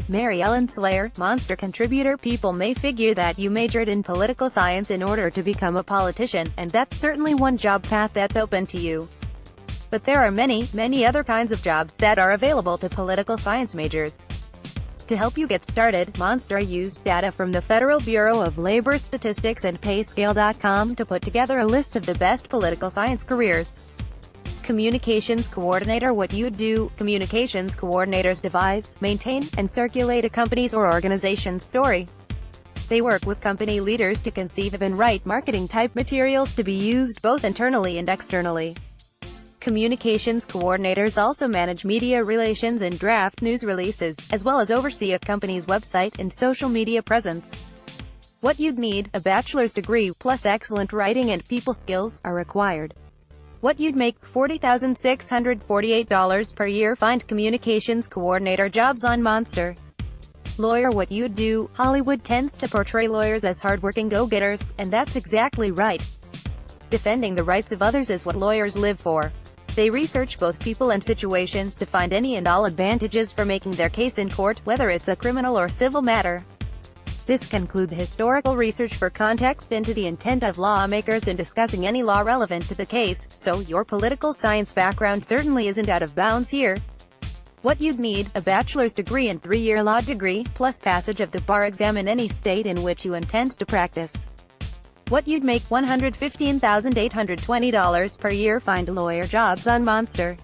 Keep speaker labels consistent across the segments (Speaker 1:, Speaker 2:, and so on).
Speaker 1: Mary Ellen Slayer, Monster contributor. People may figure that you majored in political science in order to become a politician, and that's certainly one job path that's open to you. But there are many, many other kinds of jobs that are available to political science majors. To help you get started, Monster used data from the Federal Bureau of Labor Statistics and Payscale.com to put together a list of the best political science careers. Communications coordinator. What you do. Communications coordinators devise, maintain, and circulate a company's or organization's story. They work with company leaders to conceive of and write marketing-type materials to be used both internally and externally. Communications coordinators also manage media relations and draft news releases, as well as oversee a company's website and social media presence. What you'd need. A bachelor's degree, plus excellent writing and people skills, are required. What you'd make. $40,648 per year. Find communications coordinator jobs on Monster. Lawyer. What you'd do. Hollywood tends to portray lawyers as hardworking go-getters, and that's exactly right. Defending the rights of others is what lawyers live for. They research both people and situations to find any and all advantages for making their case in court, whether it's a criminal or civil matter. This can include historical research for context into the intent of lawmakers in discussing any law relevant to the case, so your political science background certainly isn't out of bounds here. What you'd need. A bachelor's degree and 3-year law degree, plus passage of the bar exam in any state in which you intend to practice. What you'd make. $115,820 per year. Find lawyer jobs on Monster.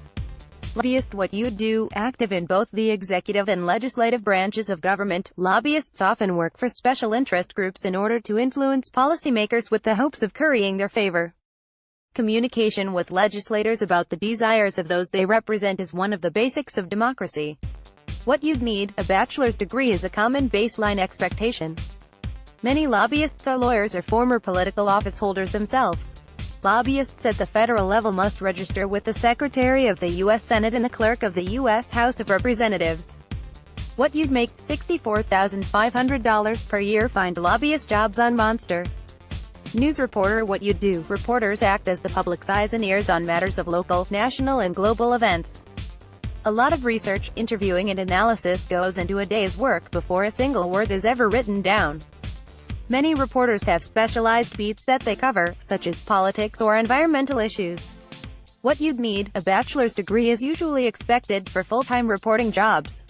Speaker 1: Lobbyist. What you'd do. Active in both the executive and legislative branches of government, lobbyists often work for special interest groups in order to influence policymakers with the hopes of currying their favor. Communication with legislators about the desires of those they represent is one of the basics of democracy. What you'd need. A bachelor's degree is a common baseline expectation. Many lobbyists are lawyers or former political office holders themselves. Lobbyists at the federal level must register with the Secretary of the U.S. Senate and the Clerk of the U.S. House of Representatives. What you'd make. $64,500 per year. Find lobbyist jobs on Monster. News reporter. What you'd do. Reporters act as the public's eyes and ears on matters of local, national, and global events. A lot of research, interviewing, and analysis goes into a day's work before a single word is ever written down. Many reporters have specialized beats that they cover, such as politics or environmental issues. What you'd need. A bachelor's degree is usually expected for full-time reporting jobs.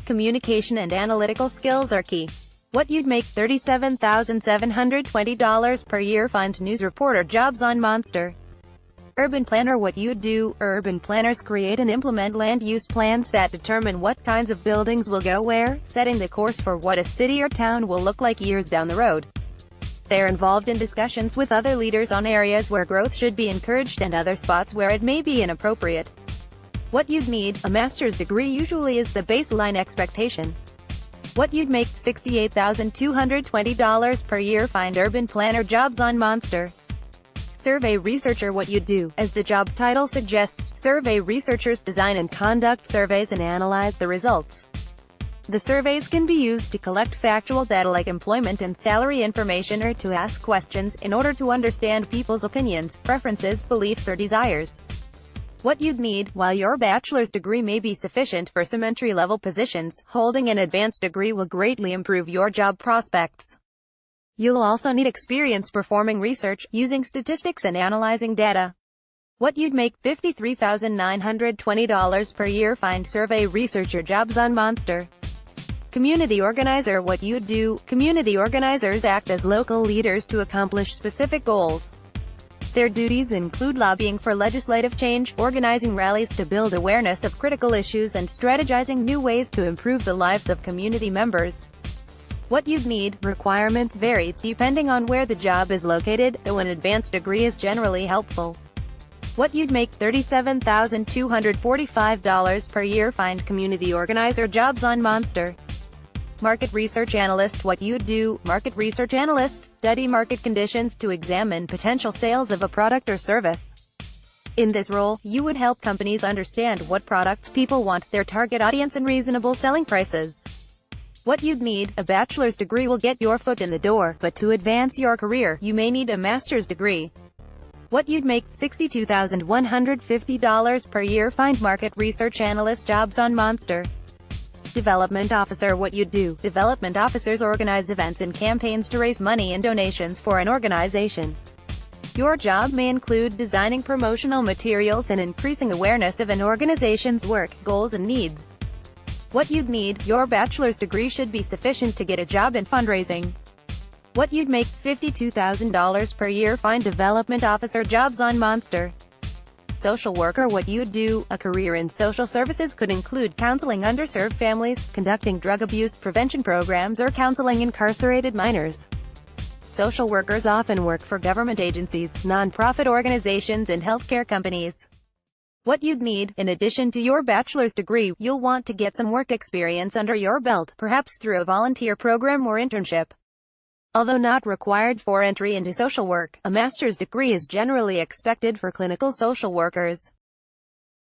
Speaker 1: Communication and analytical skills are key. What you'd make. $37,720 per year. Find news reporter jobs on Monster. Urban planner. What you'd do. Urban planners create and implement land use plans that determine what kinds of buildings will go where, setting the course for what a city or town will look like years down the road. They're involved in discussions with other leaders on areas where growth should be encouraged and other spots where it may be inappropriate. What you'd need. A master's degree usually is the baseline expectation. What you'd make. $68,220 per year. Find urban planner jobs on Monster. Survey researcher. What you'd do. As the job title suggests, survey researchers design and conduct surveys and analyze the results. The surveys can be used to collect factual data like employment and salary information or to ask questions in order to understand people's opinions, preferences, beliefs, or desires. What you'd need. While your bachelor's degree may be sufficient for some entry-level positions, holding an advanced degree will greatly improve your job prospects. You'll also need experience performing research, using statistics and analyzing data. What you'd make. $53,920 per year. Find survey researcher jobs on Monster. Community organizer. What you'd do. Community organizers act as local leaders to accomplish specific goals. Their duties include lobbying for legislative change, organizing rallies to build awareness of critical issues, and strategizing new ways to improve the lives of community members. What you'd need. Requirements vary, depending on where the job is located, though an advanced degree is generally helpful. What you'd make. $37,245 per year. Find community organizer jobs on Monster. Market research analyst. What you'd do. Market research analysts study market conditions to examine potential sales of a product or service. In this role, you would help companies understand what products people want, their target audience, and reasonable selling prices. What you'd need. A bachelor's degree will get your foot in the door, but to advance your career, you may need a master's degree. What you'd make. $62,150 per year. Find market research analyst jobs on Monster. Development Officer. What you do. Development officers organize events and campaigns to raise money and donations for an organization. Your job may include designing promotional materials and increasing awareness of an organization's work, goals and needs. What you'd need. Your bachelor's degree should be sufficient to get a job in fundraising. What you'd make. $52,000 per year. Find development officer jobs on Monster. Social worker. What you'd do. A career in social services could include counseling underserved families, conducting drug abuse prevention programs, or counseling incarcerated minors. Social workers often work for government agencies, non-profit organizations and healthcare companies. What you'd need. In addition to your bachelor's degree, you'll want to get some work experience under your belt, perhaps through a volunteer program or internship. Although not required for entry into social work, a master's degree is generally expected for clinical social workers.